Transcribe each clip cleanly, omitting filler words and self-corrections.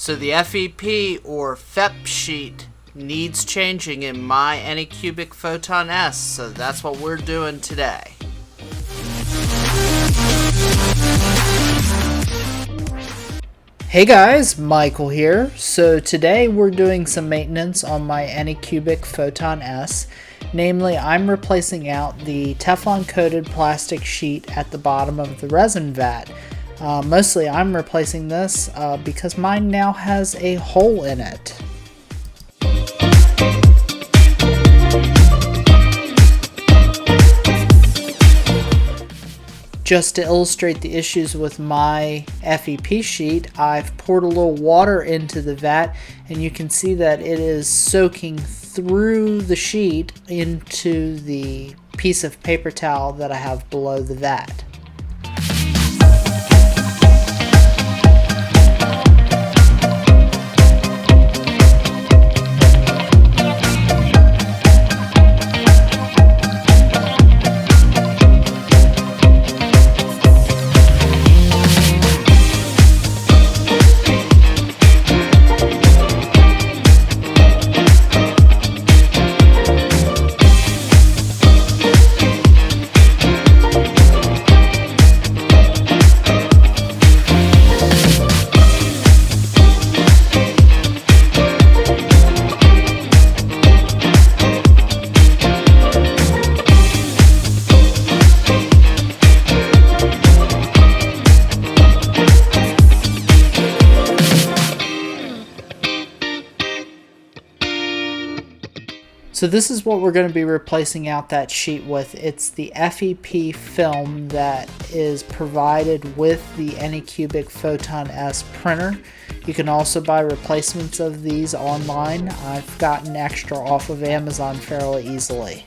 So the FEP or FEP sheet needs changing in my AnyCubic Photon S, so that's what we're doing today. Hey guys, Michael here. So today we're doing some maintenance on my AnyCubic Photon S. Namely, I'm replacing out the Teflon coated plastic sheet at the bottom of the resin vat. Mostly I'm replacing this because mine now has a hole in it. Just to illustrate the issues with my FEP sheet, I've poured a little water into the vat and you can see that it is soaking through the sheet into the piece of paper towel that I have below the vat. So this is what we're going to be replacing out that sheet with. It's the FEP film that is provided with the AnyCubic Photon S printer. You can also buy replacements of these online. I've gotten extra off of Amazon fairly easily.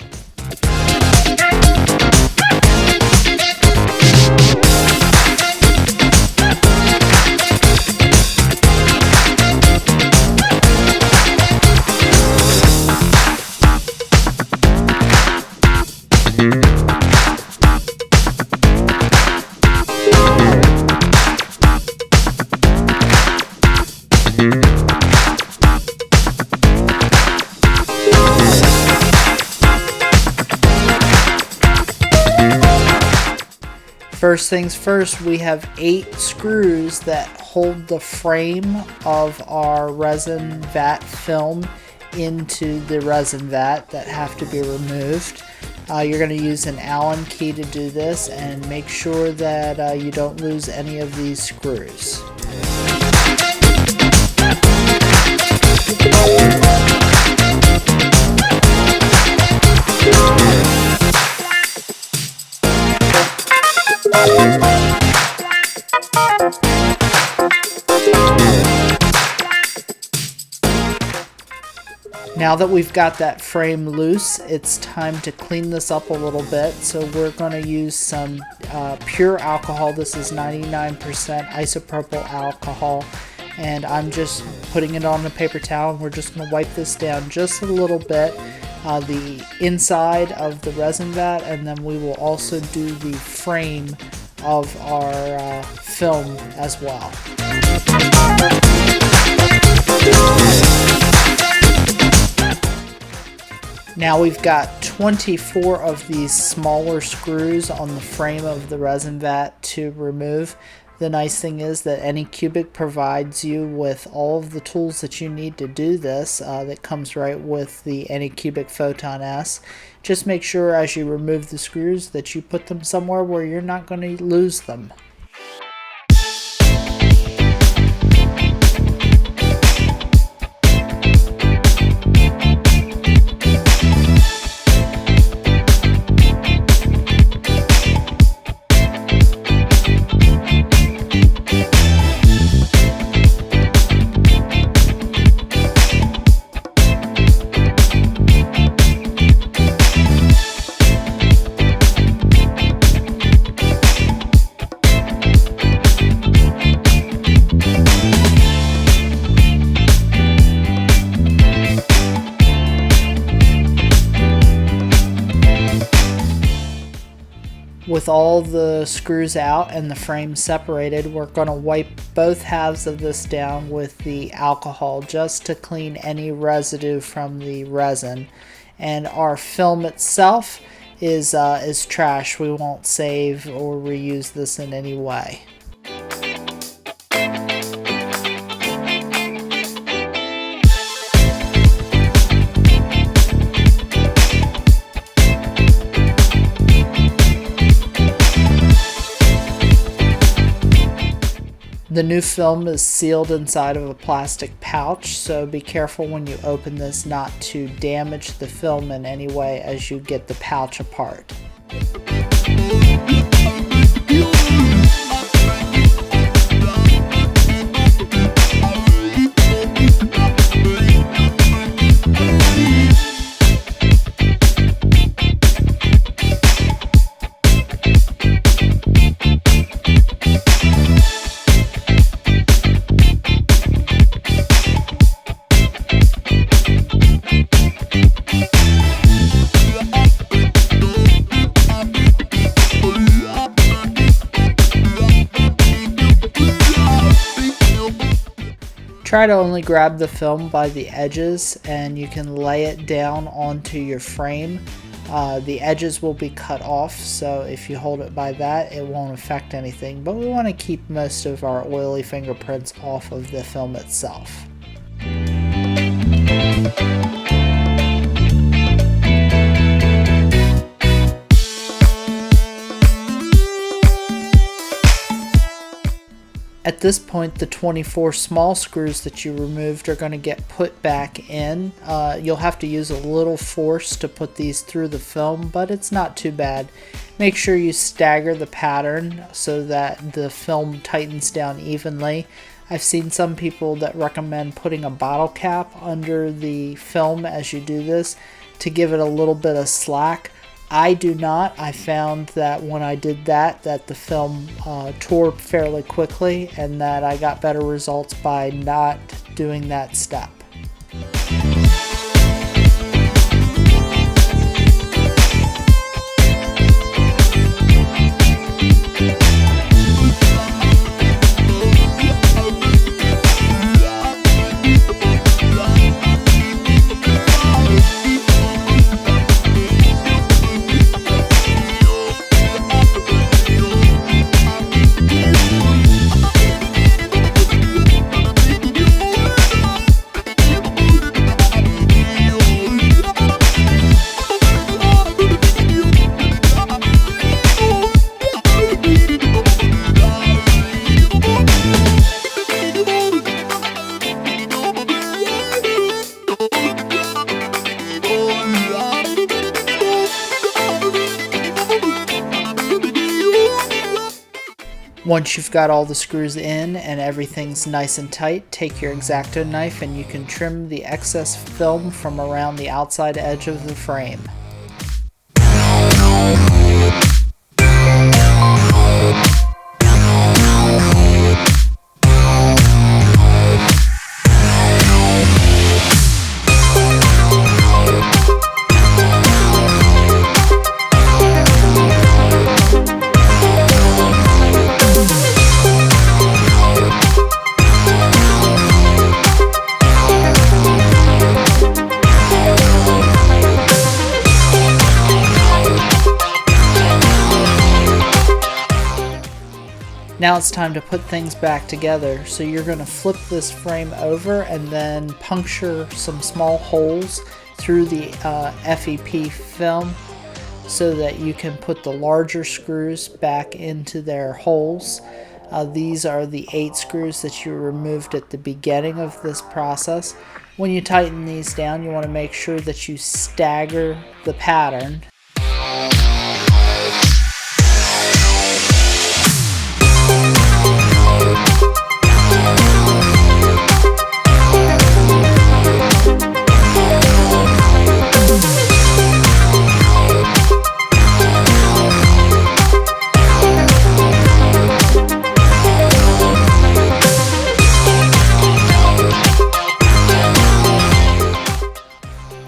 First things first, we have 8 screws that hold the frame of our resin vat film into the resin vat that have to be removed. You're going to use an Allen key to do this, and make sure that you don't lose any of these screws. Now that we've got that frame loose, it's time to clean this up a little bit. So we're going to use some pure alcohol. This is 99% isopropyl alcohol. And I'm just putting it on a paper towel, and we're just going to wipe this down just a little bit, the inside of the resin vat, and then we will also do the frame of our film as well. Now we've got 24 of these smaller screws on the frame of the resin vat to remove. The nice thing is that AnyCubic provides you with all of the tools that you need to do this. That comes right with the AnyCubic Photon S. Just make sure as you remove the screws that you put them somewhere where you're not going to lose them. With all the screws out and the frame separated, we're going to wipe both halves of this down with the alcohol just to clean any residue from the resin. And our film itself is trash. We won't save or reuse this in any way. The new film is sealed inside of a plastic pouch, so be careful when you open this not to damage the film in any way as you get the pouch apart. Try to only grab the film by the edges, and you can lay it down onto your frame. The edges will be cut off, so if you hold it by that, it won't affect anything, but we want to keep most of our oily fingerprints off of the film itself. At this point, the 24 small screws that you removed are going to get put back in. You'll have to use a little force to put these through the film, but it's not too bad. Make sure you stagger the pattern so that the film tightens down evenly. I've seen some people that recommend putting a bottle cap under the film as you do this to give it a little bit of slack. I do not. I found that when I did that the film tore fairly quickly, and that I got better results by not doing that step. Once you've got all the screws in and everything's nice and tight, take your X-Acto knife and you can trim the excess film from around the outside edge of the frame. Now it's time to put things back together. So you're going to flip this frame over and then puncture some small holes through the FEP film so that you can put the larger screws back into their holes. These are the 8 screws that you removed at the beginning of this process. When you tighten these down, you want to make sure that you stagger the pattern.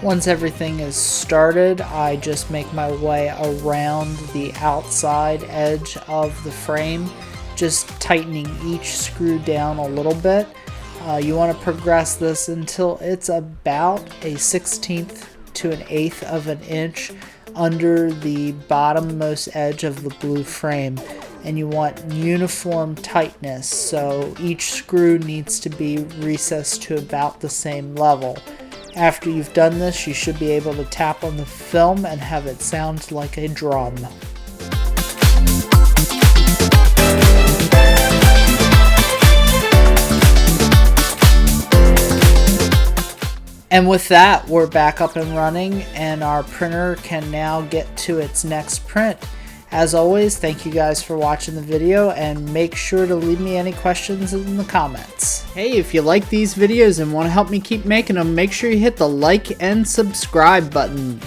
Once everything is started, I just make my way around the outside edge of the frame, just tightening each screw down a little bit. You want to progress this until it's about a 1/16 to an 1/8 of an inch under the bottommost edge of the blue frame. And you want uniform tightness, so each screw needs to be recessed to about the same level. After you've done this, you should be able to tap on the film and have it sound like a drum. And with that, we're back up and running, and our printer can now get to its next print. As always, thank you guys for watching the video, and make sure to leave me any questions in the comments. Hey, if you like these videos and want to help me keep making them, make sure you hit the like and subscribe button.